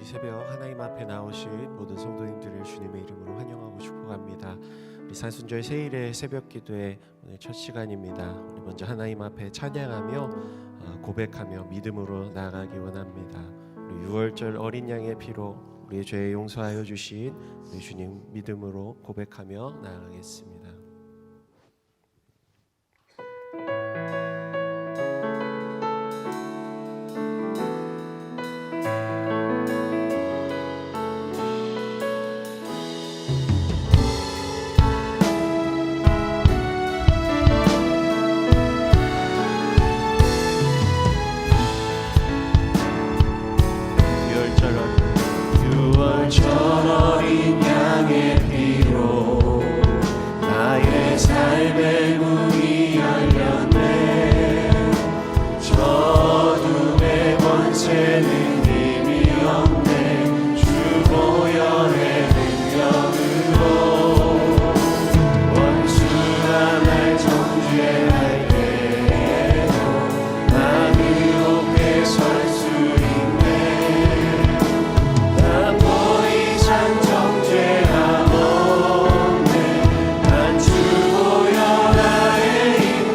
이 새벽 하나님 앞에 나오신 모든 성도님들을 주님의 이름으로 환영하고 축복합니다. 우리 산순절 세일의 새벽 기도의 오늘 첫 시간입니다. 우리 먼저 하나님 앞에 찬양하며 고백하며 믿음으로 나아가기 원합니다. 우리 6월절 어린 양의 피로 우리의 죄 용서하여 주신 우리 주님 믿음으로 고백하며 나아가겠습니다. 어린 양의 피로 나의 삶의 문이 열렸네. 저둠의 권세는 이미 없네. 주 보혈의 능력으로 원수가 날 정죄할 때에도 나 그높게 설 수 있네. 정죄함 없네. 난 주 보혈 아래 있네.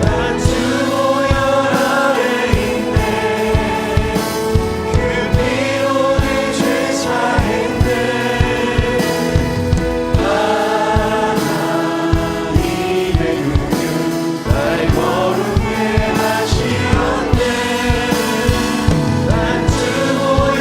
난 주 보혈 아래 있네. 그 피로 내 죄 사했네. 하나님의 긍휼 날 거룩해 하시었네. 난 주 보혈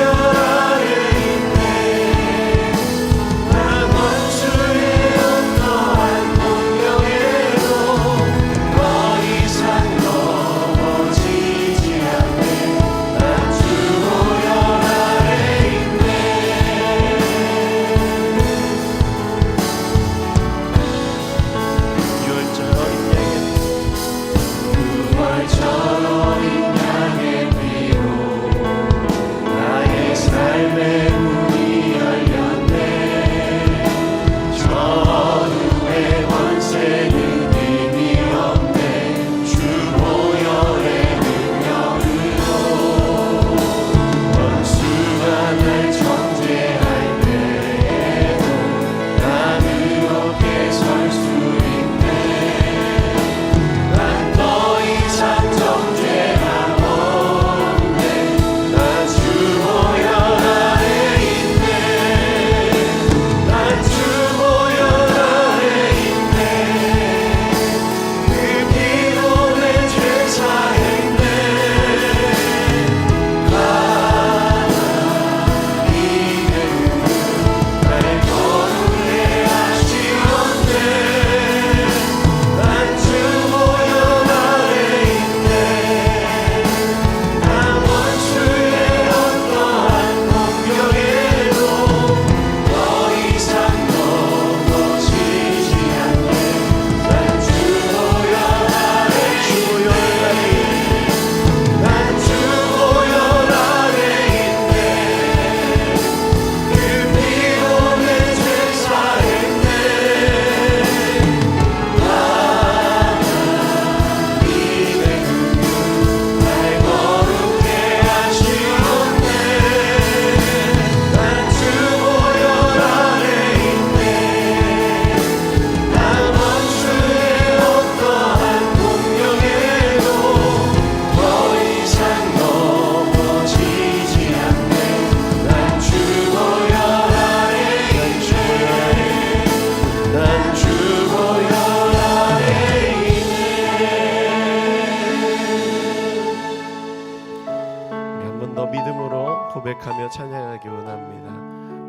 고백하며 찬양하기 원합니다.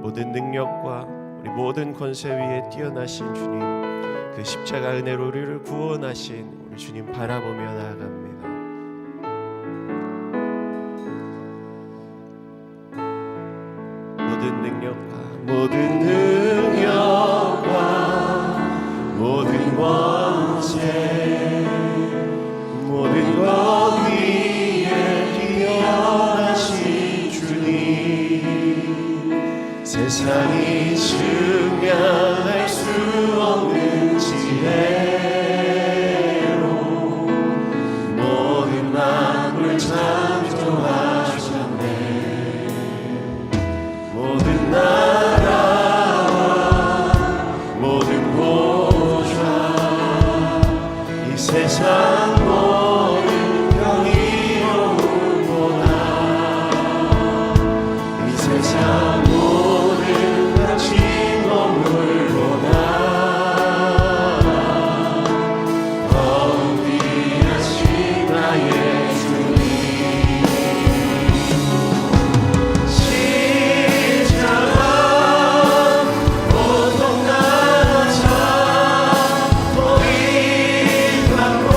모든 능력과 우리 모든 권세 위에 뛰어나신 주님, 그 십자가 은혜로 우리를 구원하신 우리 주님 바라보며 나아갑니다. 모든 능력과 모든 권세 모든 것 위에 뛰어나신 주님, 세상이 증명할 수 없는 지혜로 모든 만물 창조하셨네. 모든 경이로우구나. 이 세상 모든 갇힌 건물보다 더욱 귀하신 나의 주님. 십자가 고통 나눠 참 고리 받고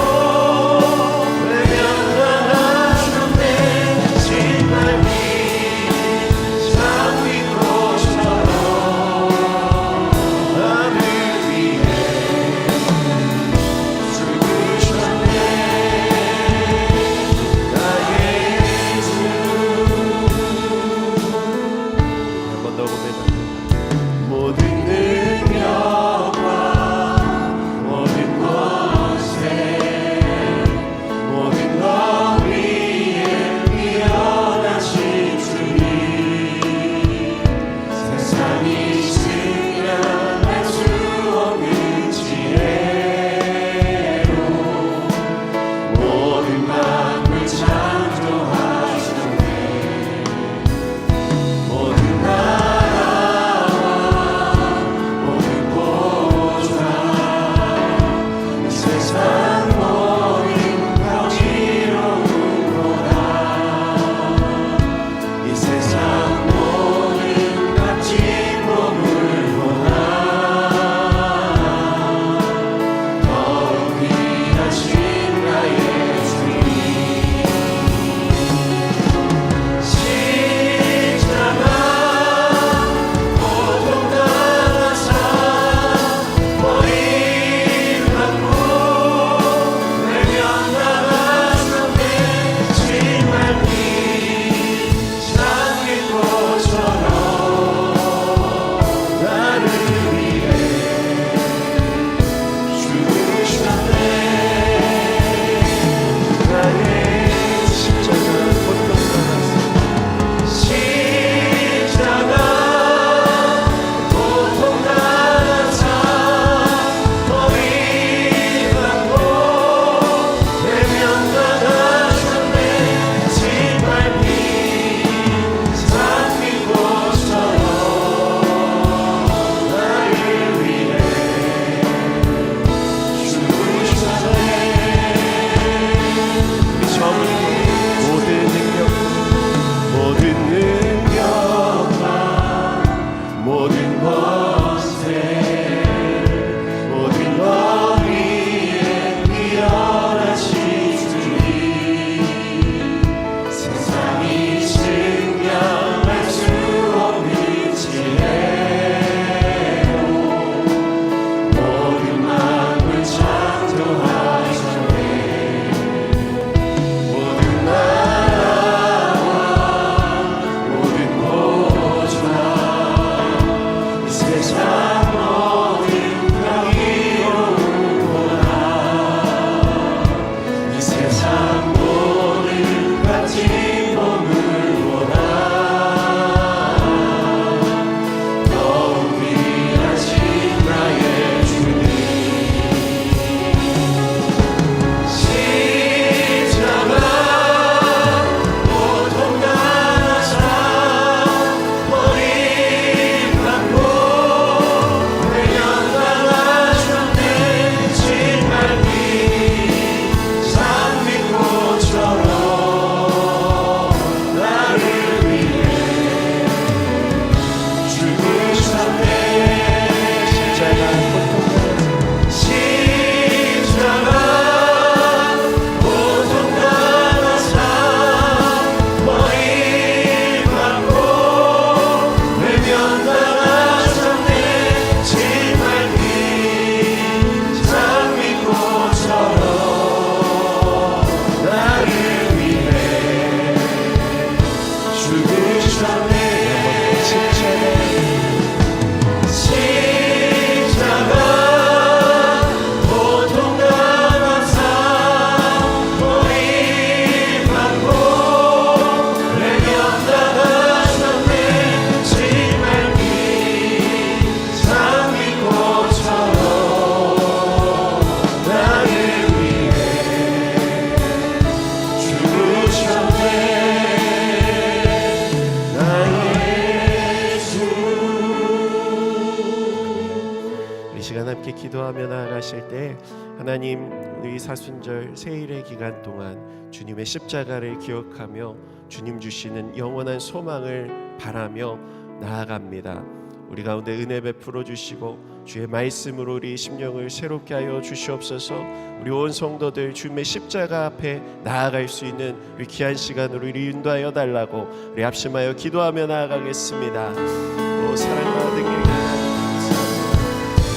하나님, 우리 사순절 세일의 기간 동안 주님의 십자가를 기억하며 주님 주시는 영원한 소망을 바라며 나아갑니다. 우리 가운데 은혜 베풀어 주시고 주의 말씀으로 우리 심령을 새롭게 하여 주시옵소서. 우리 온 성도들 주님의 십자가 앞에 나아갈 수 있는 우리 귀한 시간으로 우리 인도하여 달라고 우리 합심하여 기도하며 나아가겠습니다. 오, 사랑과 능력이 감사합니다.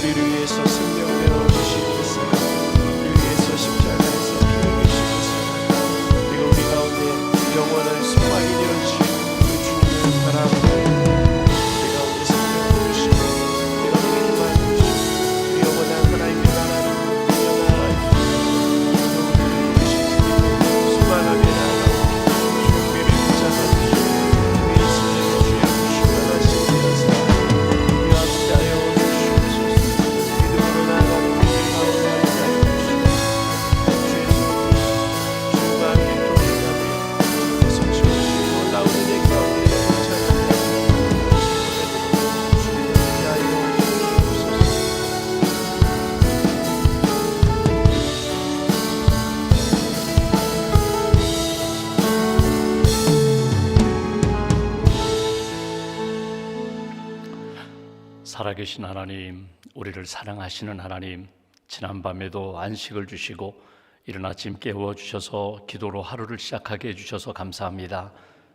우리를 위해서 생명 내어주시는 사랑, 우리를 위해서 십자가에서 피 흘리시는 사랑, 그리고 우리 가운데 영원한 소망이 되어주신 우리 주님을 바라보며 살아계신 하나님, 우리를 사랑하시는 하나님, 지난밤에도 안식을 주시고 이른 아침 깨워주셔서 기도로 하루를 시작하게 해주셔서 감사합니다.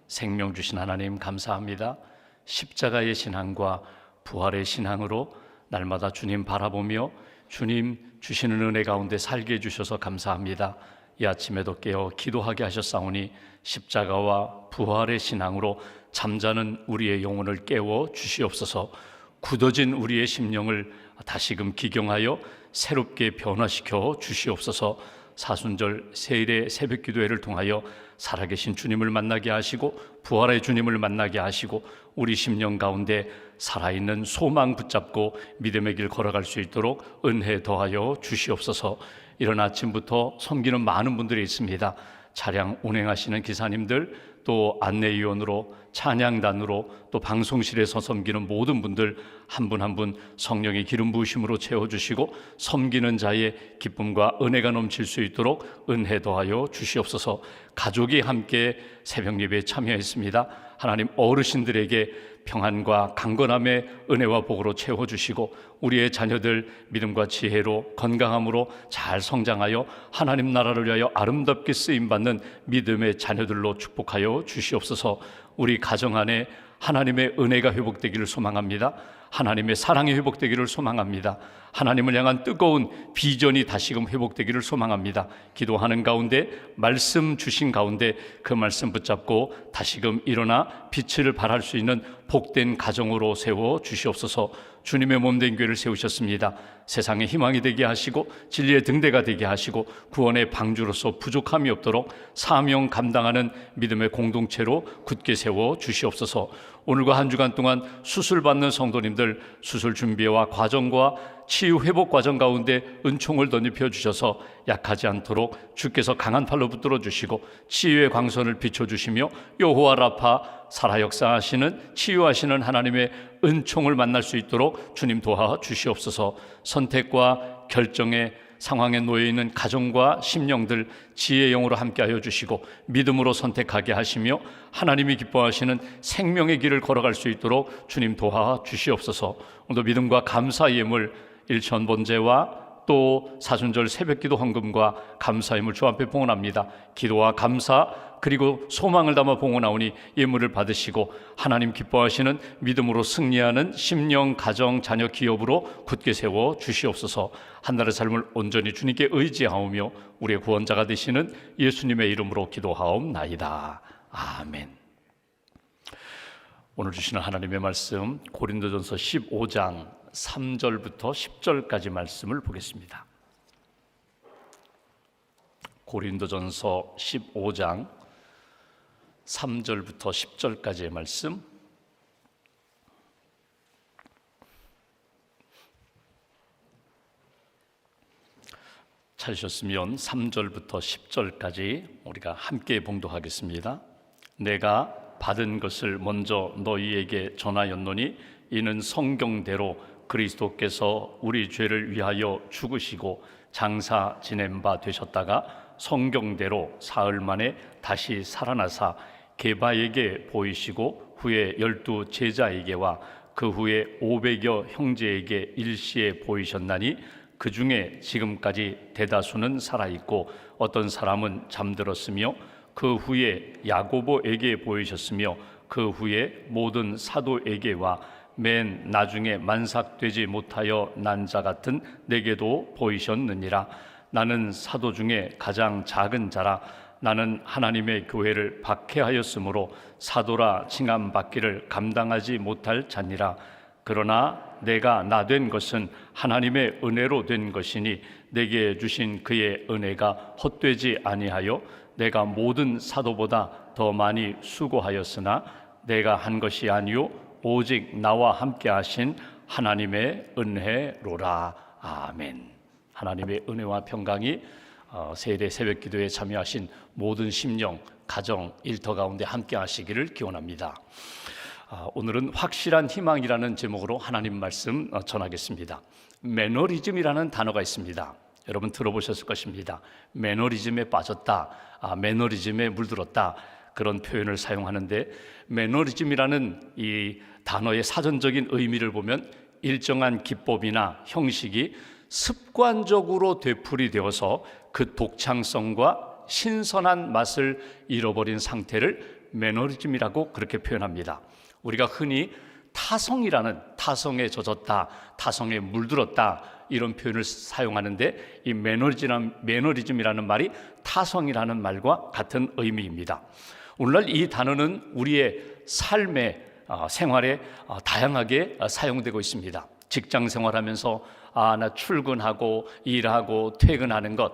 생명 주신 하나님 감사합니다. 십자가의 신앙과 부활의 신앙으로 날마다 주님 바라보며 주님 주시는 은혜 가운데 살게 해주셔서 감사합니다. 이 아침에도 깨어 기도하게 하셨사오니 십자가와 부활의 신앙으로 잠자는 우리의 영혼을 깨워 주시옵소서. 굳어진 우리의 심령을 다시금 기경하여 새롭게 변화시켜 주시옵소서. 사순절 세일의 새벽 기도회를 통하여 살아계신 주님을 만나게 하시고 부활의 주님을 만나게 하시고 우리 심령 가운데 살아있는 소망 붙잡고 믿음의 길 걸어갈 수 있도록 은혜 더하여 주시옵소서. 이런 아침부터 섬기는 많은 분들이 있습니다. 차량 운행하시는 기사님들, 또 안내위원으로, 찬양단으로, 또 방송실에서 섬기는 모든 분들 한 분 한 분 성령의 기름 부으심으로 채워주시고 섬기는 자의 기쁨과 은혜가 넘칠 수 있도록 은혜 더하여 주시옵소서. 가족이 함께 새벽 예배에 참여했습니다. 하나님, 어르신들에게 평안과 강건함의 은혜와 복으로 채워주시고 우리의 자녀들 믿음과 지혜로 건강함으로 잘 성장하여 하나님 나라를 위하여 아름답게 쓰임받는 믿음의 자녀들로 축복하여 주시옵소서. 우리 가정 안에 하나님의 은혜가 회복되기를 소망합니다. 하나님의 사랑이 회복되기를 소망합니다. 하나님을 향한 뜨거운 비전이 다시금 회복되기를 소망합니다. 기도하는 가운데 말씀 주신 가운데 그 말씀 붙잡고 다시금 일어나 빛을 발할 수 있는 복된 가정으로 세워 주시옵소서. 주님의 몸된 교회를 세우셨습니다. 세상의 희망이 되게 하시고 진리의 등대가 되게 하시고 구원의 방주로서 부족함이 없도록 사명 감당하는 믿음의 공동체로 굳게 세워 주시옵소서. 오늘과 한 주간 동안 수술받는 성도님들 수술 준비와 과정과 치유 회복 과정 가운데 은총을 덧입혀 주셔서 약하지 않도록 주께서 강한 팔로 붙들어 주시고 치유의 광선을 비춰 주시며 여호와 라파 살아 역사하시는 치유하시는 하나님의 은총을 만날 수 있도록 주님 도와 주시옵소서. 선택과 결정의 상황에 놓여 있는 가정과 심령들 지혜의 영으로 함께하여 주시고 믿음으로 선택하게 하시며 하나님이 기뻐하시는 생명의 길을 걸어갈 수 있도록 주님 도와 주시옵소서. 오늘도 믿음과 감사 예물 일천번제와 또 사순절 새벽기도 헌금과 감사 예물 주 앞에 봉헌합니다. 기도와 감사 그리고 소망을 담아 봉헌하오니 예물을 받으시고 하나님 기뻐하시는 믿음으로 승리하는 심령, 가정, 자녀, 기업으로 굳게 세워 주시옵소서. 한 날의 삶을 온전히 주님께 의지하오며 우리의 구원자가 되시는 예수님의 이름으로 기도하옵나이다. 아멘. 오늘 주시는 하나님의 말씀 고린도전서 15장 3절부터 10절까지 말씀을 보겠습니다. 고린도전서 15장 3절부터 10절까지의 말씀, 찾으셨으면 3절부터 10절까지 우리가 함께 봉독하겠습니다. 내가 받은 것을 먼저 너희에게 전하였노니 이는 성경대로 그리스도께서 우리 죄를 위하여 죽으시고 장사 지낸 바 되셨다가 성경대로 사흘 만에 다시 살아나사 게바에게 보이시고 후에 12 제자에게와 그 후에 500여 형제에게 일시에 보이셨나니 그 중에 지금까지 대다수는 살아있고 어떤 사람은 잠들었으며 그 후에 야고보에게 보이셨으며 그 후에 모든 사도에게와 맨 나중에 만삭되지 못하여 난 자 같은 내게도 보이셨느니라. 나는 사도 중에 가장 작은 자라. 나는 하나님의 교회를 박해하였으므로 사도라 칭함받기를 감당하지 못할 자니라. 그러나 내가 나 된 것은 하나님의 은혜로 된 것이니 내게 주신 그의 은혜가 헛되지 아니하여 내가 모든 사도보다 더 많이 수고하였으나 내가 한 것이 아니요 오직 나와 함께 하신 하나님의 은혜로라. 아멘. 하나님의 은혜와 평강이 세일의 새벽 기도에 참여하신 모든 심령, 가정, 일터 가운데 함께 하시기를 기원합니다. 오늘은 확실한 희망이라는 제목으로 하나님 말씀 전하겠습니다. 매너리즘이라는 단어가 있습니다. 여러분 들어보셨을 것입니다. 매너리즘에 빠졌다, 매너리즘에 물들었다, 그런 표현을 사용하는데, 매너리즘이라는 이 단어의 사전적인 의미를 보면 일정한 기법이나 형식이 습관적으로 되풀이되어서 그 독창성과 신선한 맛을 잃어버린 상태를 매너리즘이라고 그렇게 표현합니다. 우리가 흔히 타성이라는, 타성에 젖었다, 타성에 물들었다, 이런 표현을 사용하는데 이 매너리즘이라는 말이 타성이라는 말과 같은 의미입니다. 오늘날 이 단어는 우리의 삶의 생활에 다양하게 사용되고 있습니다. 직장 생활하면서 나 출근하고 일하고 퇴근하는 것,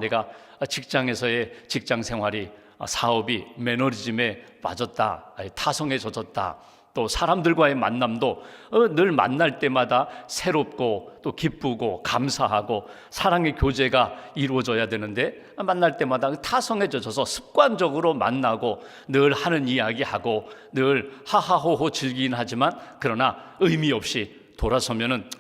내가 직장에서의 직장 생활이, 사업이 매너리즘에 빠졌다, 타성에 젖었다. 또 사람들과의 만남도 늘 만날 때마다 새롭고 또 기쁘고 감사하고 사랑의 교제가 이루어져야 되는데 만날 때마다 타성에 젖어서 습관적으로 만나고 늘 하는 이야기하고 늘 하하호호 즐기긴 하지만 그러나 의미 없이 돌아서면은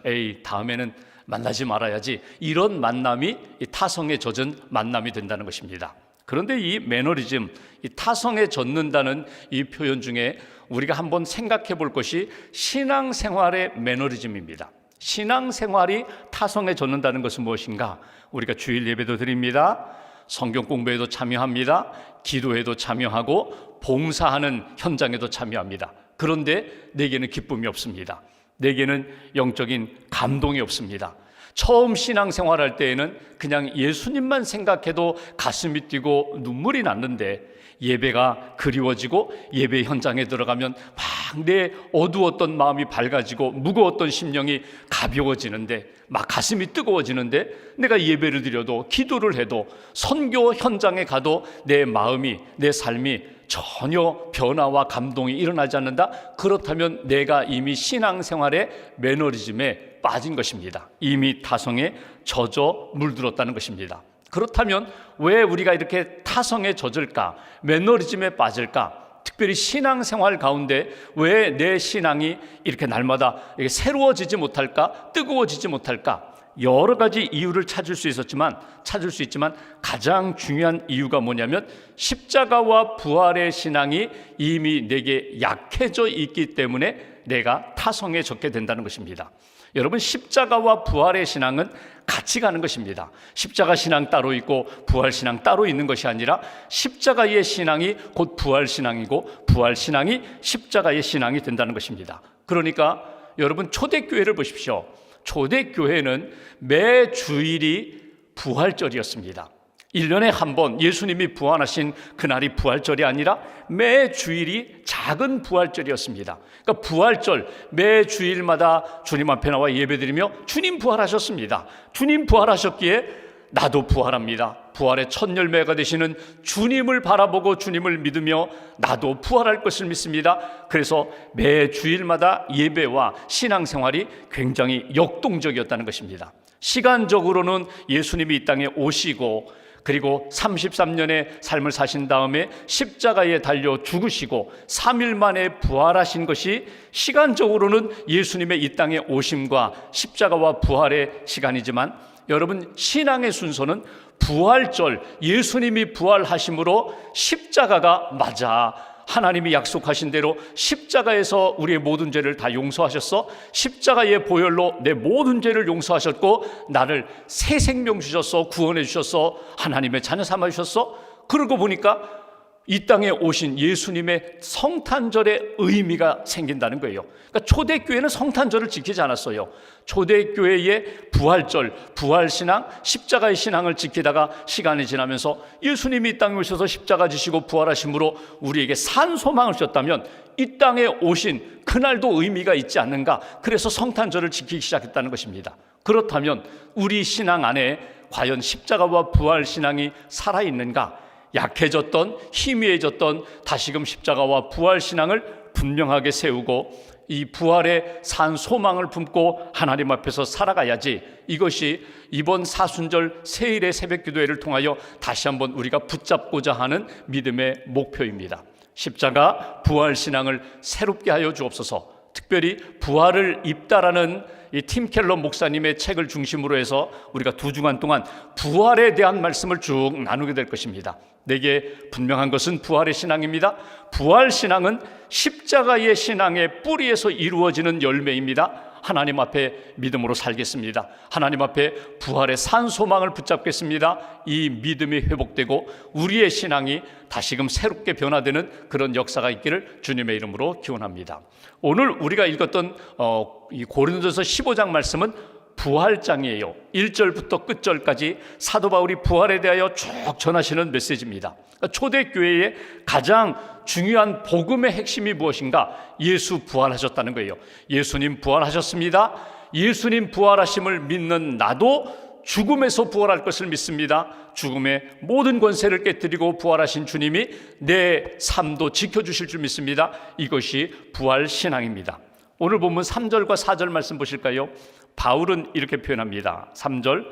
다음에는 만나지 말아야지, 이런 만남이 타성에 젖은 만남이 된다는 것입니다. 그런데 이 매너리즘, 이 타성에 젖는다는 이 표현 중에 우리가 한번 생각해 볼 것이 신앙생활의 매너리즘입니다. 신앙생활이 타성에 젖는다는 것은 무엇인가? 우리가 주일 예배도 드립니다. 성경 공부에도 참여합니다. 기도에도 참여하고 봉사하는 현장에도 참여합니다. 그런데 내게는 기쁨이 없습니다. 내게는 영적인 감동이 없습니다. 처음 신앙생활할 때에는 그냥 예수님만 생각해도 가슴이 뛰고 눈물이 났는데 예배가 그리워지고 예배 현장에 들어가면 막 내 어두웠던 마음이 밝아지고 무거웠던 심령이 가벼워지는데, 막 가슴이 뜨거워지는데, 내가 예배를 드려도 기도를 해도 선교 현장에 가도 내 마음이, 내 삶이 전혀 변화와 감동이 일어나지 않는다? 그렇다면 내가 이미 신앙생활의 매너리즘에 빠진 것입니다. 이미 타성에 젖어 물들었다는 것입니다. 그렇다면 왜 우리가 이렇게 타성에 젖을까? 매너리즘에 빠질까? 특별히 신앙생활 가운데 왜 내 신앙이 이렇게 날마다 새로워지지 못할까? 뜨거워지지 못할까? 여러 가지 이유를 찾을 수 있지만 가장 중요한 이유가 뭐냐면 십자가와 부활의 신앙이 이미 내게 약해져 있기 때문에 내가 타성에 젖게 된다는 것입니다. 여러분, 십자가와 부활의 신앙은 같이 가는 것입니다. 십자가 신앙 따로 있고 부활 신앙 따로 있는 것이 아니라 십자가의 신앙이 곧 부활 신앙이고 부활 신앙이 십자가의 신앙이 된다는 것입니다. 그러니까 여러분, 초대교회를 보십시오. 초대교회는 매 주일이 부활절이었습니다. 1년에 한 번 예수님이 부활하신 그날이 부활절이 아니라 매 주일이 작은 부활절이었습니다. 그러니까 부활절, 매 주일마다 주님 앞에 나와 예배드리며 주님 부활하셨습니다. 주님 부활하셨기에 나도 부활합니다. 부활의 첫 열매가 되시는 주님을 바라보고 주님을 믿으며 나도 부활할 것을 믿습니다. 그래서 매 주일마다 예배와 신앙생활이 굉장히 역동적이었다는 것입니다. 시간적으로는 예수님이 이 땅에 오시고 그리고 33년의 삶을 사신 다음에 십자가에 달려 죽으시고 3일 만에 부활하신 것이 시간적으로는 예수님의 이 땅에 오심과 십자가와 부활의 시간이지만, 여러분, 신앙의 순서는 부활절, 예수님이 부활하심으로 십자가가 맞아. 하나님이 약속하신 대로 십자가에서 우리의 모든 죄를 다 용서하셨어. 십자가의 보혈로 내 모든 죄를 용서하셨고 나를 새 생명 주셨어. 구원해 주셨어. 하나님의 자녀 삼아 주셨어. 그러고 보니까 이 땅에 오신 예수님의 성탄절의 의미가 생긴다는 거예요. 그러니까 초대교회는 성탄절을 지키지 않았어요. 초대교회의 부활절, 부활신앙, 십자가의 신앙을 지키다가 시간이 지나면서 예수님이 이 땅에 오셔서 십자가 지시고 부활하심으로 우리에게 산 소망을 주셨다면 이 땅에 오신 그날도 의미가 있지 않는가. 그래서 성탄절을 지키기 시작했다는 것입니다. 그렇다면 우리 신앙 안에 과연 십자가와 부활신앙이 살아있는가? 약해졌던, 희미해졌던 다시금 십자가와 부활신앙을 분명하게 세우고 이 부활의 산 소망을 품고 하나님 앞에서 살아가야지. 이것이 이번 사순절 세일의 새벽기도회를 통하여 다시 한번 우리가 붙잡고자 하는 믿음의 목표입니다. 십자가 부활신앙을 새롭게 하여 주옵소서. 특별히 부활을 입다라는 이 팀 켈러 목사님의 책을 중심으로 해서 우리가 2주간 동안 부활에 대한 말씀을 쭉 나누게 될 것입니다. 내게 분명한 것은 부활의 신앙입니다. 부활 신앙은 십자가의 신앙의 뿌리에서 이루어지는 열매입니다. 하나님 앞에 믿음으로 살겠습니다. 하나님 앞에 부활의 산 소망을 붙잡겠습니다. 이 믿음이 회복되고 우리의 신앙이 다시금 새롭게 변화되는 그런 역사가 있기를 주님의 이름으로 기원합니다. 오늘 우리가 읽었던 이 고린도서 15장 말씀은 부활장이에요. 1절부터 끝절까지 사도 바울이 부활에 대하여 쭉 전하시는 메시지입니다. 초대교회의 가장 중요한 복음의 핵심이 무엇인가? 예수 부활하셨다는 거예요. 예수님 부활하셨습니다. 예수님 부활하심을 믿는 나도 죽음에서 부활할 것을 믿습니다. 죽음의 모든 권세를 깨뜨리고 부활하신 주님이 내 삶도 지켜주실 줄 믿습니다. 이것이 부활 신앙입니다. 오늘 본문 3절과 4절 말씀 보실까요? 바울은 이렇게 표현합니다. 3절,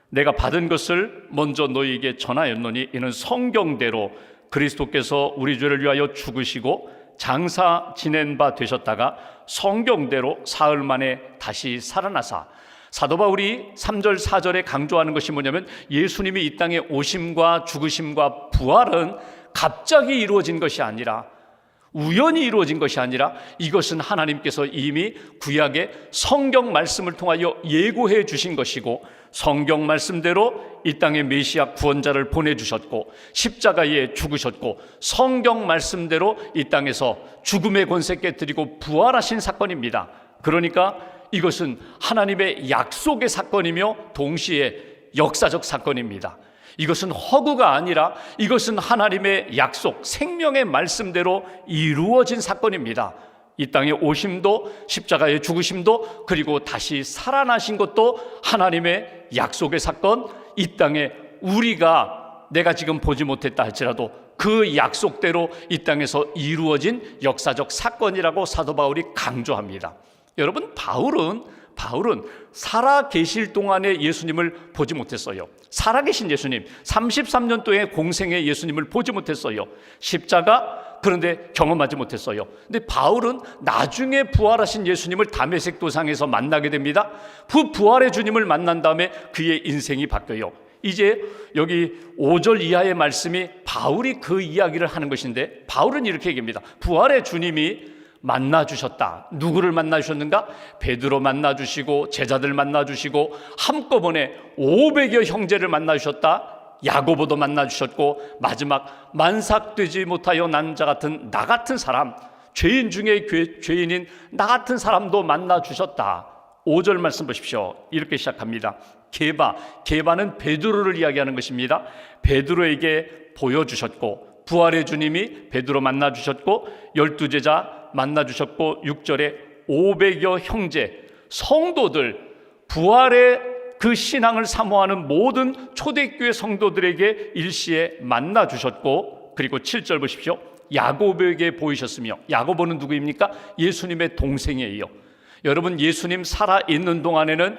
내가 받은 것을 먼저 너희에게 전하였노니 이는 성경대로 그리스도께서 우리 죄를 위하여 죽으시고 장사 지낸 바 되셨다가 성경대로 사흘 만에 다시 살아나사. 사도 바울이 3절 4절에 강조하는 것이 뭐냐면 예수님이 이 땅에 오심과 죽으심과 부활은 갑자기 이루어진 것이 아니라, 우연히 이루어진 것이 아니라 이것은 하나님께서 이미 구약의 성경 말씀을 통하여 예고해 주신 것이고, 성경 말씀대로 이 땅에 메시아 구원자를 보내주셨고 십자가에 죽으셨고 성경 말씀대로 이 땅에서 죽음의 권세 깨뜨리고 부활하신 사건입니다. 그러니까 이것은 하나님의 약속의 사건이며 동시에 역사적 사건입니다. 이것은 허구가 아니라 이것은 하나님의 약속, 생명의 말씀대로 이루어진 사건입니다. 이 땅에 오심도 십자가의 죽으심도 그리고 다시 살아나신 것도 하나님의 약속의 사건, 이 땅에 우리가 내가 지금 보지 못했다 할지라도 그 약속대로 이 땅에서 이루어진 역사적 사건이라고 사도 바울이 강조합니다. 여러분, 바울은 살아 계실 동안에 예수님을 보지 못했어요. 살아계신 예수님, 33년 동안의 공생의 예수님을 보지 못했어요. 십자가, 그런데 경험하지 못했어요. 근데 바울은 나중에 부활하신 예수님을 다메섹 도상에서 만나게 됩니다. 그 부활의 주님을 만난 다음에 그의 인생이 바뀌어요. 이제 여기 5절 이하의 말씀이 바울이 그 이야기를 하는 것인데, 바울은 이렇게 얘기합니다. 부활의 주님이 만나주셨다. 누구를 만나주셨는가? 베드로 만나주시고 제자들 만나주시고 한꺼번에 500여 형제를 만나주셨다. 야고보도 만나주셨고 마지막 만삭되지 못하여 난 자 같은 나 같은 사람, 죄인 중에 죄인인 나 같은 사람도 만나주셨다. 5절 말씀 보십시오. 이렇게 시작합니다. 게바는 베드로를 이야기하는 것입니다. 베드로에게 보여주셨고 부활의 주님이 베드로 만나주셨고 12제자 만나주셨고 6절에 500여 형제 성도들, 부활의 그 신앙을 사모하는 모든 초대교회 성도들에게 일시에 만나주셨고, 그리고 7절 보십시오. 야고보에게 보이셨으며, 야고보는 누구입니까? 예수님의 동생이에요. 여러분, 예수님 살아있는 동안에는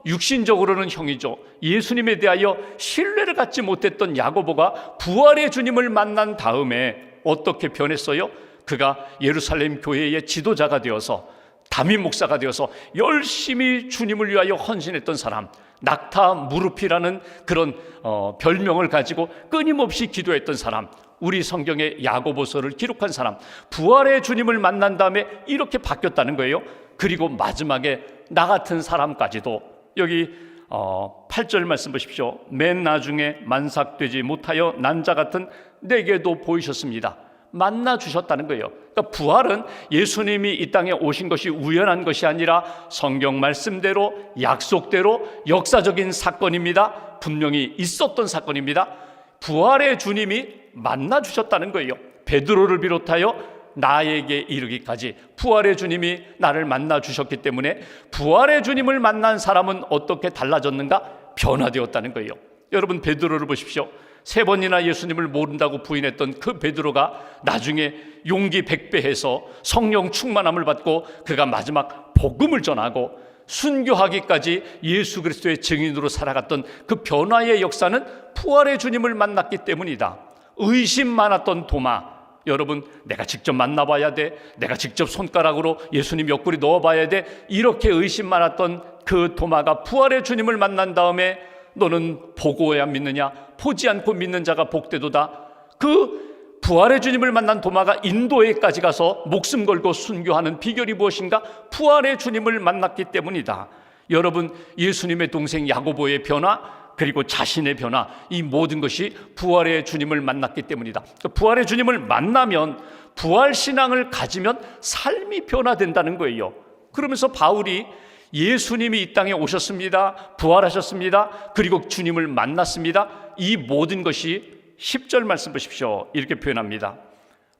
육신적으로는 형이죠. 예수님에 대하여 신뢰를 갖지 못했던 야고보가 부활의 주님을 만난 다음에 어떻게 변했어요? 그가 예루살렘 교회의 지도자가 되어서 담임 목사가 되어서 열심히 주님을 위하여 헌신했던 사람, 낙타 무르피라는 그런 별명을 가지고 끊임없이 기도했던 사람, 우리 성경의 야고보서를 기록한 사람, 부활의 주님을 만난 다음에 이렇게 바뀌었다는 거예요. 그리고 마지막에 나 같은 사람까지도, 여기 8절 말씀 보십시오. 맨 나중에 만삭되지 못하여 난 자 같은 내게도 보이셨습니다. 만나 주셨다는 거예요. 그러니까 부활은 예수님이 이 땅에 오신 것이 우연한 것이 아니라 성경 말씀대로, 약속대로 역사적인 사건입니다. 분명히 있었던 사건입니다. 부활의 주님이 만나 주셨다는 거예요. 베드로를 비롯하여 나에게 이르기까지 부활의 주님이 나를 만나 주셨기 때문에 부활의 주님을 만난 사람은 어떻게 달라졌는가? 변화되었다는 거예요. 여러분, 베드로를 보십시오. 3번이나 예수님을 모른다고 부인했던 그 베드로가 나중에 용기 100배해서 성령 충만함을 받고 그가 마지막 복음을 전하고 순교하기까지 예수 그리스도의 증인으로 살아갔던 그 변화의 역사는 부활의 주님을 만났기 때문이다. 의심 많았던 도마, 여러분, 내가 직접 만나봐야 돼, 내가 직접 손가락으로 예수님 옆구리 넣어봐야 돼, 이렇게 의심 많았던 그 도마가 부활의 주님을 만난 다음에 너는 보고야 믿느냐, 보지 않고 믿는 자가 복되도다. 그 부활의 주님을 만난 도마가 인도에까지 가서 목숨 걸고 순교하는 비결이 무엇인가? 부활의 주님을 만났기 때문이다. 여러분, 예수님의 동생 야고보의 변화, 그리고 자신의 변화, 이 모든 것이 부활의 주님을 만났기 때문이다. 부활의 주님을 만나면, 부활신앙을 가지면 삶이 변화된다는 거예요. 그러면서 바울이 예수님이 이 땅에 오셨습니다, 부활하셨습니다, 그리고 주님을 만났습니다, 이 모든 것이 10절 말씀 보십시오. 이렇게 표현합니다.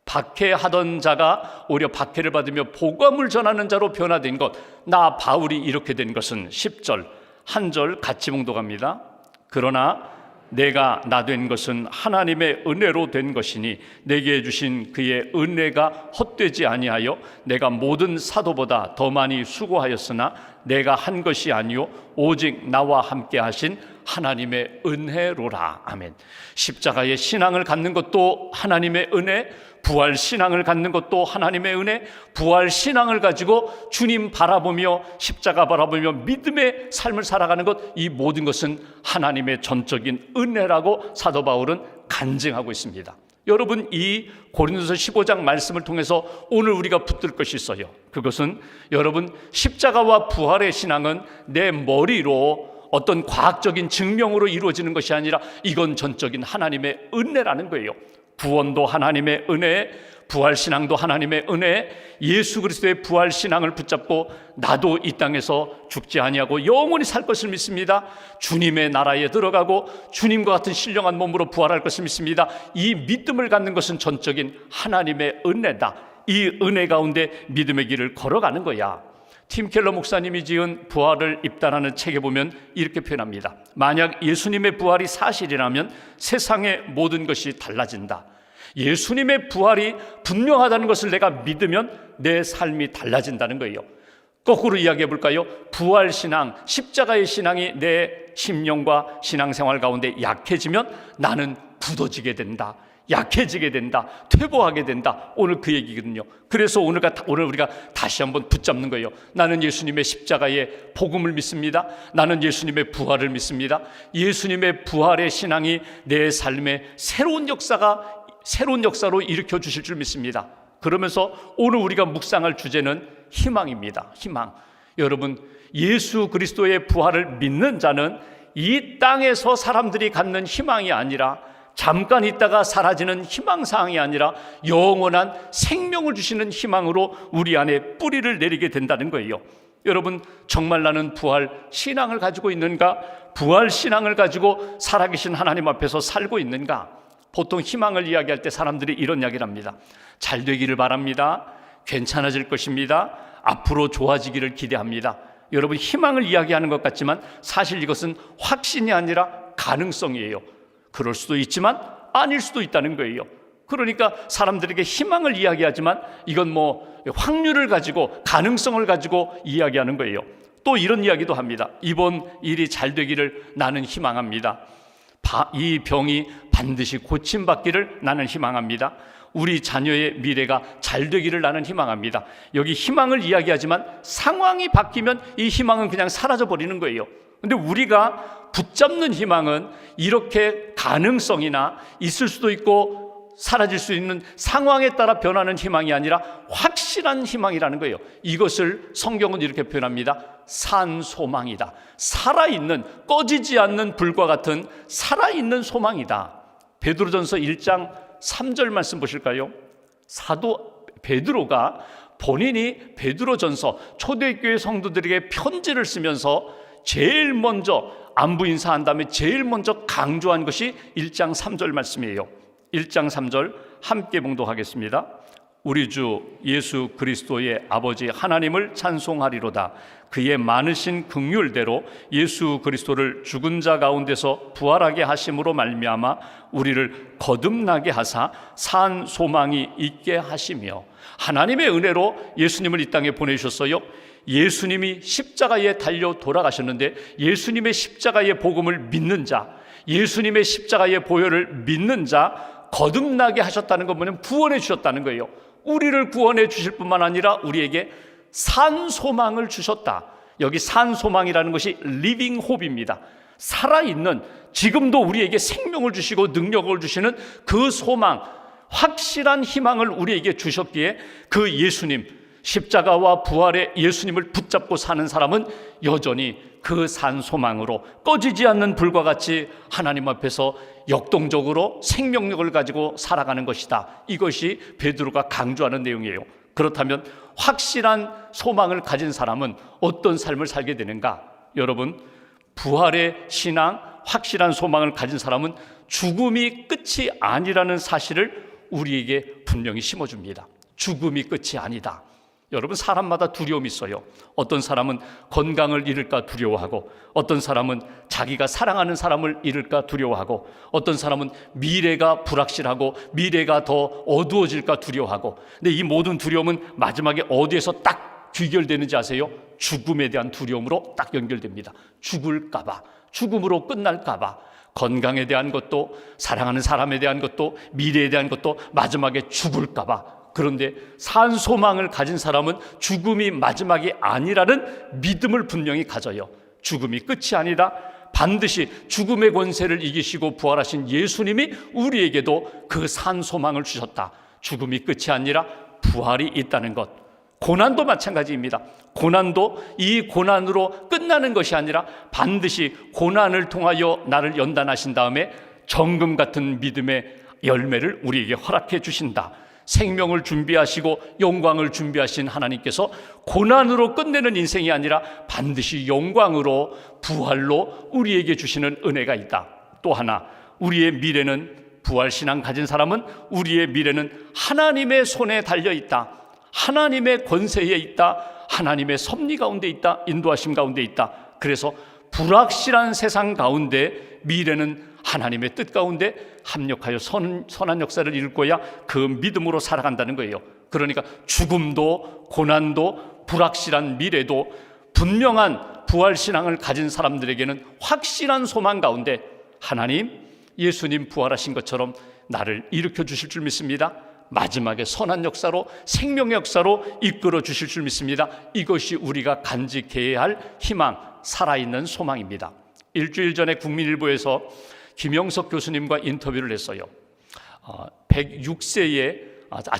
박해하던 자가 오히려 박해를 받으며 복음을 전하는 자로 변화된 것, 나 바울이 이렇게 된 것은 10절 한 절 같이 봉독합니다. 그러나 내가 나 된 것은 하나님의 은혜로 된 것이니 내게 주신 그의 은혜가 헛되지 아니하여 내가 모든 사도보다 더 많이 수고하였으나 내가 한 것이 아니요 오직 나와 함께 하신 하나님의 은혜로라. 아멘. 십자가의 신앙을 갖는 것도 하나님의 은혜, 부활 신앙을 갖는 것도 하나님의 은혜, 부활 신앙을 가지고 주님 바라보며 십자가 바라보며 믿음의 삶을 살아가는 것, 이 모든 것은 하나님의 전적인 은혜라고 사도 바울은 간증하고 있습니다. 여러분, 이 고린도서 15장 말씀을 통해서 오늘 우리가 붙들 것이 있어요. 그것은 여러분, 십자가와 부활의 신앙은 내 머리로 어떤 과학적인 증명으로 이루어지는 것이 아니라 이건 전적인 하나님의 은혜라는 거예요. 구원도 하나님의 은혜, 부활신앙도 하나님의 은혜, 예수 그리스도의 부활신앙을 붙잡고 나도 이 땅에서 죽지 아니하고 영원히 살 것을 믿습니다. 주님의 나라에 들어가고 주님과 같은 신령한 몸으로 부활할 것을 믿습니다. 이 믿음을 갖는 것은 전적인 하나님의 은혜다. 이 은혜 가운데 믿음의 길을 걸어가는 거야. 팀 켈러 목사님이 지은 부활을 입단하는 책에 보면 이렇게 표현합니다. 만약 예수님의 부활이 사실이라면 세상의 모든 것이 달라진다. 예수님의 부활이 분명하다는 것을 내가 믿으면 내 삶이 달라진다는 거예요. 거꾸로 이야기해 볼까요? 부활신앙, 십자가의 신앙이 내 심령과 신앙생활 가운데 약해지면 나는 굳어지게 된다, 약해지게 된다, 퇴보하게 된다. 오늘 그 얘기거든요. 그래서 오늘 우리가 다시 한번 붙잡는 거예요. 나는 예수님의 십자가의 복음을 믿습니다. 나는 예수님의 부활을 믿습니다. 예수님의 부활의 신앙이 내 삶에 새로운 역사로 일으켜 주실 줄 믿습니다. 그러면서 오늘 우리가 묵상할 주제는 희망입니다. 희망. 여러분, 예수 그리스도의 부활을 믿는 자는 이 땅에서 사람들이 갖는 희망이 아니라, 잠깐 있다가 사라지는 희망사항이 아니라 영원한 생명을 주시는 희망으로 우리 안에 뿌리를 내리게 된다는 거예요. 여러분, 정말 나는 부활 신앙을 가지고 있는가? 부활 신앙을 가지고 살아계신 하나님 앞에서 살고 있는가? 보통 희망을 이야기할 때 사람들이 이런 이야기를 합니다. 잘 되기를 바랍니다. 괜찮아질 것입니다. 앞으로 좋아지기를 기대합니다. 여러분, 희망을 이야기하는 것 같지만 사실 이것은 확신이 아니라 가능성이에요. 그럴 수도 있지만 아닐 수도 있다는 거예요. 그러니까 사람들에게 희망을 이야기하지만 이건 확률을 가지고, 가능성을 가지고 이야기하는 거예요. 또 이런 이야기도 합니다. 이번 일이 잘 되기를 나는 희망합니다. 이 병이 반드시 고침받기를 나는 희망합니다. 우리 자녀의 미래가 잘 되기를 나는 희망합니다. 여기 희망을 이야기하지만 상황이 바뀌면 이 희망은 그냥 사라져 버리는 거예요. 근데 우리가 붙잡는 희망은 이렇게 가능성이나 있을 수도 있고 사라질 수 있는 상황에 따라 변하는 희망이 아니라 확실한 희망이라는 거예요. 이것을 성경은 이렇게 표현합니다. 산소망이다. 살아있는, 꺼지지 않는 불과 같은 살아있는 소망이다. 베드로전서 1장 3절 말씀 보실까요? 사도 베드로가 본인이 베드로전서 초대교회 성도들에게 편지를 쓰면서 제일 먼저 안부 인사한 다음에 제일 먼저 강조한 것이 1장 3절 말씀이에요. 1장 3절 함께 봉독하겠습니다. 우리 주 예수 그리스도의 아버지 하나님을 찬송하리로다. 그의 많으신 긍휼대로 예수 그리스도를 죽은 자 가운데서 부활하게 하심으로 말미암아 우리를 거듭나게 하사 산 소망이 있게 하시며, 하나님의 은혜로 예수님을 이 땅에 보내주셨어요. 예수님이 십자가에 달려 돌아가셨는데 예수님의 십자가의 복음을 믿는 자, 예수님의 십자가의 보혈을 믿는 자 거듭나게 하셨다는 것 뭐냐면 구원해 주셨다는 거예요. 우리를 구원해 주실 뿐만 아니라 우리에게 산 소망을 주셨다. 여기 산 소망이라는 것이 리빙 홉입니다. 살아있는, 지금도 우리에게 생명을 주시고 능력을 주시는 그 소망, 확실한 희망을 우리에게 주셨기에 그 예수님, 십자가와 부활의 예수님을 붙잡고 사는 사람은 여전히 그 산 소망으로 꺼지지 않는 불과 같이 하나님 앞에서 역동적으로 생명력을 가지고 살아가는 것이다. 이것이 베드로가 강조하는 내용이에요. 그렇다면 확실한 소망을 가진 사람은 어떤 삶을 살게 되는가? 여러분, 부활의 신앙, 확실한 소망을 가진 사람은 죽음이 끝이 아니라는 사실을 우리에게 분명히 심어줍니다. 죽음이 끝이 아니다. 여러분, 사람마다 두려움이 있어요. 어떤 사람은 건강을 잃을까 두려워하고, 어떤 사람은 자기가 사랑하는 사람을 잃을까 두려워하고, 어떤 사람은 미래가 불확실하고 미래가 더 어두워질까 두려워하고. 근데 이 모든 두려움은 마지막에 어디에서 딱 귀결되는지 아세요? 죽음에 대한 두려움으로 딱 연결됩니다. 죽을까 봐, 죽음으로 끝날까 봐. 건강에 대한 것도, 사랑하는 사람에 대한 것도, 미래에 대한 것도 마지막에 죽을까 봐. 그런데 산 소망을 가진 사람은 죽음이 마지막이 아니라는 믿음을 분명히 가져요. 죽음이 끝이 아니라 반드시 죽음의 권세를 이기시고 부활하신 예수님이 우리에게도 그 산 소망을 주셨다. 죽음이 끝이 아니라 부활이 있다는 것. 고난도 마찬가지입니다. 고난도 이 고난으로 끝나는 것이 아니라 반드시 고난을 통하여 나를 연단하신 다음에 정금 같은 믿음의 열매를 우리에게 허락해 주신다. 생명을 준비하시고 영광을 준비하신 하나님께서 고난으로 끝내는 인생이 아니라 반드시 영광으로, 부활로 우리에게 주시는 은혜가 있다. 또 하나, 우리의 미래는, 부활신앙 가진 사람은 우리의 미래는 하나님의 손에 달려있다. 하나님의 권세에 있다. 하나님의 섭리 가운데 있다. 인도하심 가운데 있다. 그래서 불확실한 세상 가운데 미래는 하나님의 뜻 가운데 합력하여 선한 역사를 이룰 거야. 그 믿음으로 살아간다는 거예요. 그러니까 죽음도 고난도 불확실한 미래도 분명한 부활신앙을 가진 사람들에게는 확실한 소망 가운데 하나님, 예수님 부활하신 것처럼 나를 일으켜 주실 줄 믿습니다. 마지막에 선한 역사로, 생명의 역사로 이끌어 주실 줄 믿습니다. 이것이 우리가 간직해야 할 희망, 살아있는 소망입니다. 일주일 전에 국민일보에서 김영석 교수님과 인터뷰를 했어요. 106세에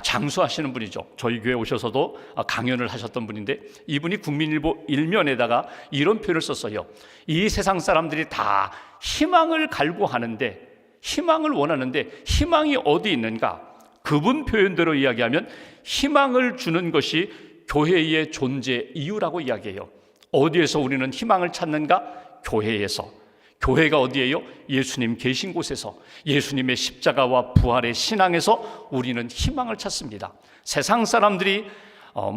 장수하시는 분이죠. 저희 교회 오셔서도 강연을 하셨던 분인데, 이분이 국민일보 일면에다가 이런 표현을 썼어요. 이 세상 사람들이 다 희망을 갈구하는데, 희망을 원하는데 희망이 어디 있는가? 그분 표현대로 이야기하면 희망을 주는 것이 교회의 존재 이유라고 이야기해요. 어디에서 우리는 희망을 찾는가? 교회에서. 교회가 어디예요? 예수님 계신 곳에서, 예수님의 십자가와 부활의 신앙에서 우리는 희망을 찾습니다. 세상 사람들이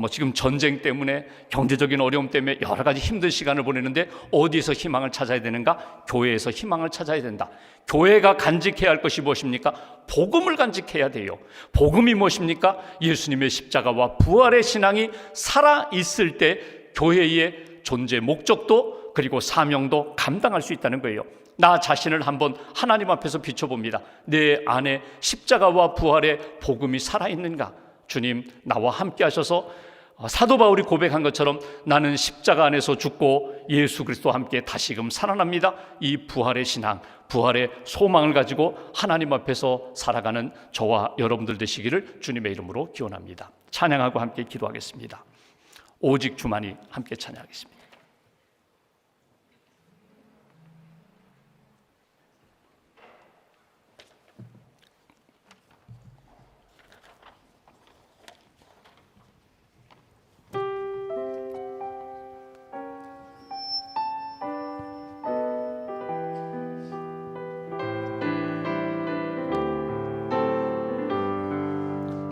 지금 전쟁 때문에, 경제적인 어려움 때문에 여러 가지 힘든 시간을 보내는데 어디에서 희망을 찾아야 되는가? 교회에서 희망을 찾아야 된다. 교회가 간직해야 할 것이 무엇입니까? 복음을 간직해야 돼요. 복음이 무엇입니까? 예수님의 십자가와 부활의 신앙이 살아있을 때 교회의 존재 목적도, 그리고 사명도 감당할 수 있다는 거예요. 나 자신을 한번 하나님 앞에서 비춰봅니다. 내 안에 십자가와 부활의 복음이 살아있는가? 주님, 나와 함께 하셔서 사도 바울이 고백한 것처럼 나는 십자가 안에서 죽고 예수 그리스도와 함께 다시금 살아납니다. 이 부활의 신앙, 부활의 소망을 가지고 하나님 앞에서 살아가는 저와 여러분들 되시기를 주님의 이름으로 기원합니다. 찬양하고 함께 기도하겠습니다. 오직 주만이, 함께 찬양하겠습니다.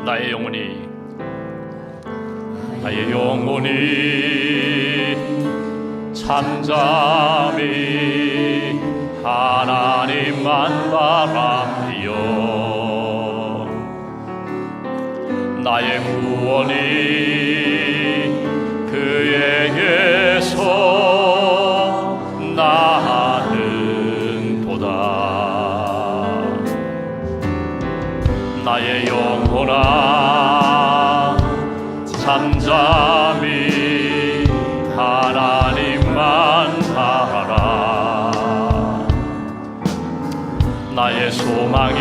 나의 영혼이 잠잠히 하나님만 바라며 나의 구원이 그에게서 나는도다. 나의 영혼아 잠잠히 하나님만 바라라. 나의 소망이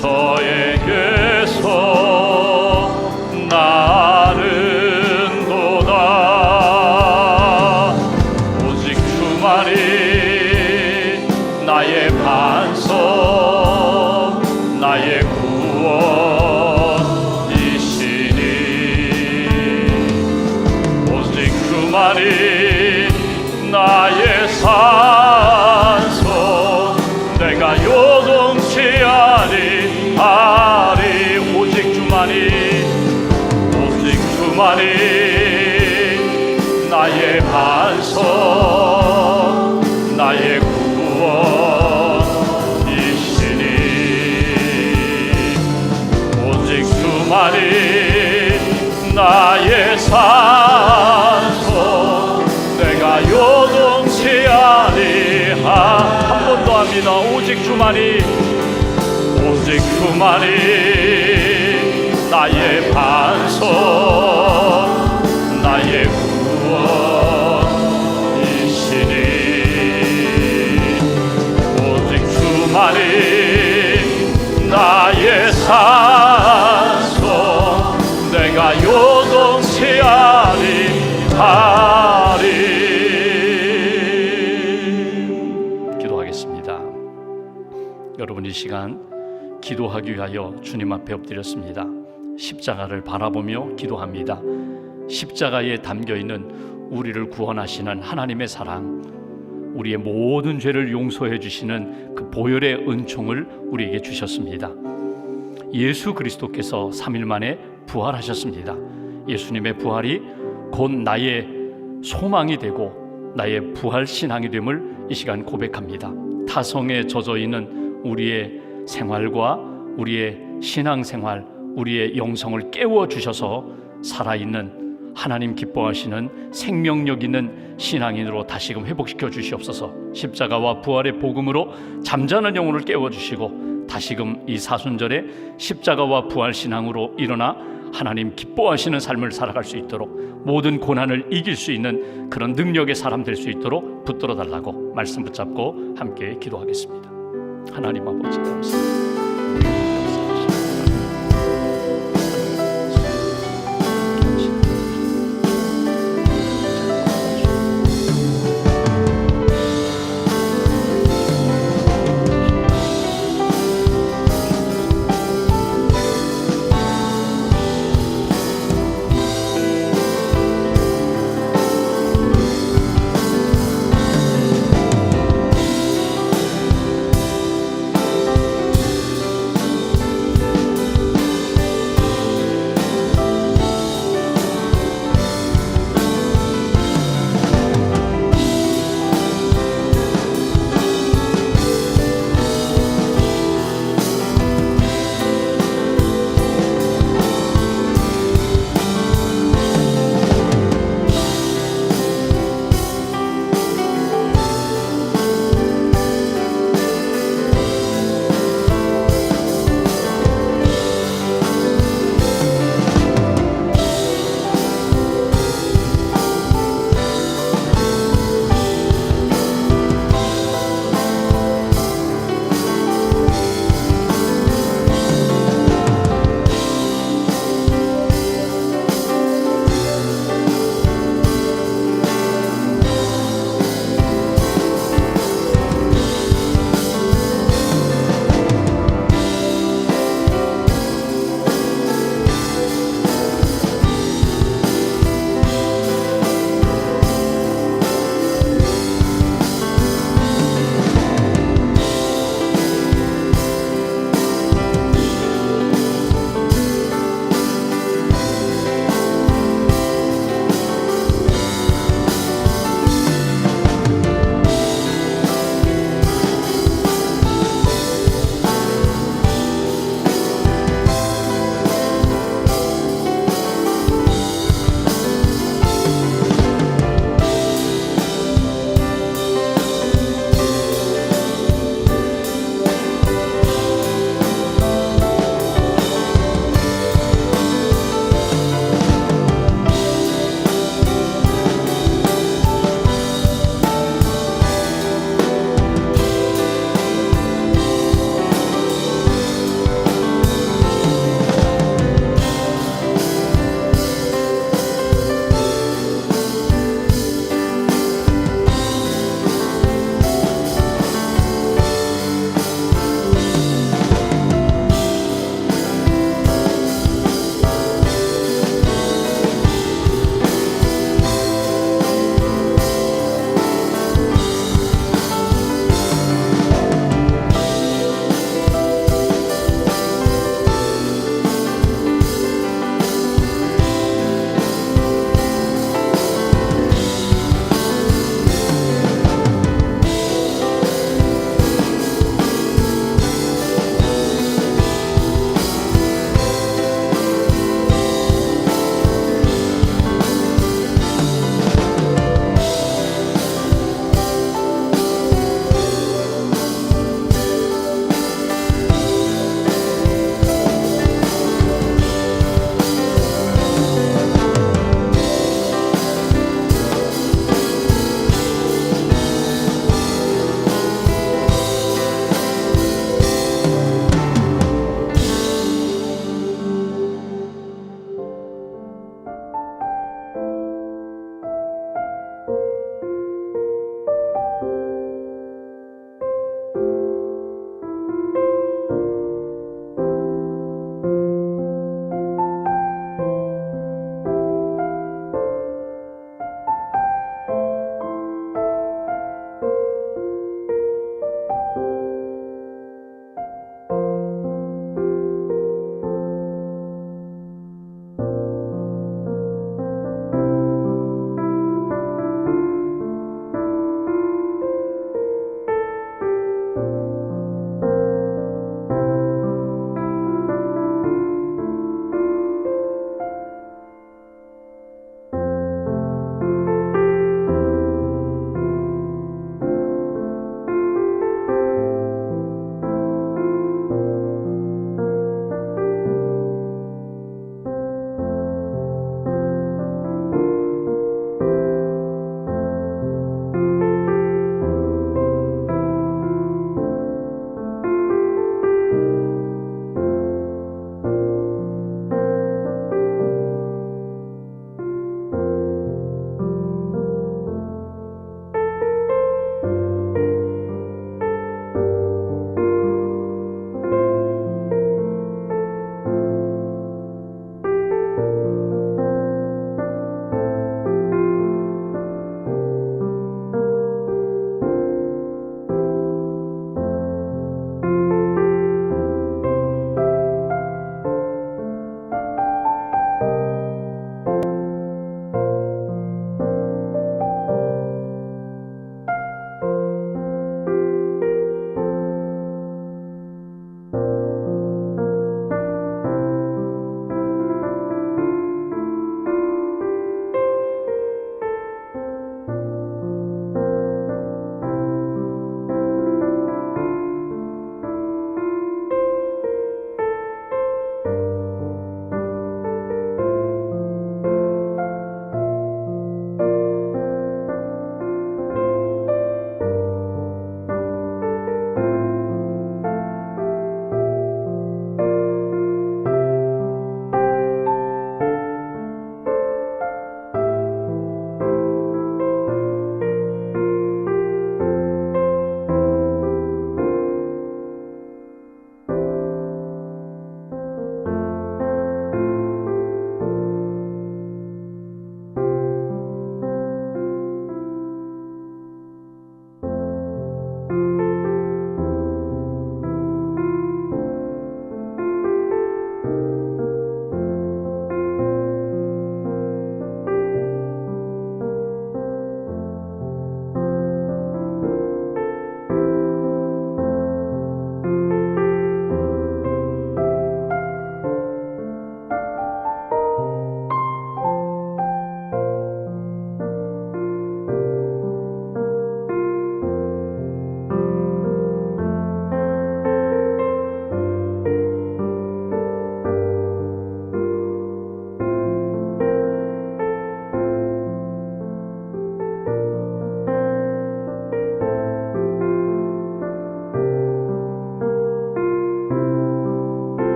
저에게서 나는도다. 오직 주만이 나의 반석, 나의 구원이시니 오직 주만이 나의 산소, 내가 요동치 아니하리. 오직 주만이 나의 반석, 나의 구원이시니 오직 주만이 나의 산소, 내가 요동치 아니하. 한 번 더 합니다. 오직 주만이 나의 반석, 나의 구원이시니 오직 주만이 나의 산소, 내가 요동치 아니하리. 기도하겠습니다. 여러분, 이 시간 기도하기 위하여 주님 앞에 엎드렸습니다. 십자가를 바라보며 기도합니다. 십자가에 담겨있는 우리를 구원하시는 하나님의 사랑, 우리의 모든 죄를 용서해 주시는 그 보혈의 은총을 우리에게 주셨습니다. 예수 그리스도께서 3일 만에 부활하셨습니다. 예수님의 부활이 곧 나의 소망이 되고 나의 부활 신앙이 됨을 이 시간 고백합니다. 타성에 젖어 있는 우리의 생활과 우리의 신앙생활, 우리의 영성을 깨워주셔서 살아있는 하나님 기뻐하시는 생명력 있는 신앙인으로 다시금 회복시켜 주시옵소서. 십자가와 부활의 복음으로 잠자는 영혼을 깨워주시고 다시금 이 사순절에 십자가와 부활 신앙으로 일어나 하나님 기뻐하시는 삶을 살아갈 수 있도록, 모든 고난을 이길 수 있는 그런 능력의 사람 될 수 있도록 붙들어 달라고 말씀 붙잡고 함께 기도하겠습니다. 하나님 아버지 감사합니다.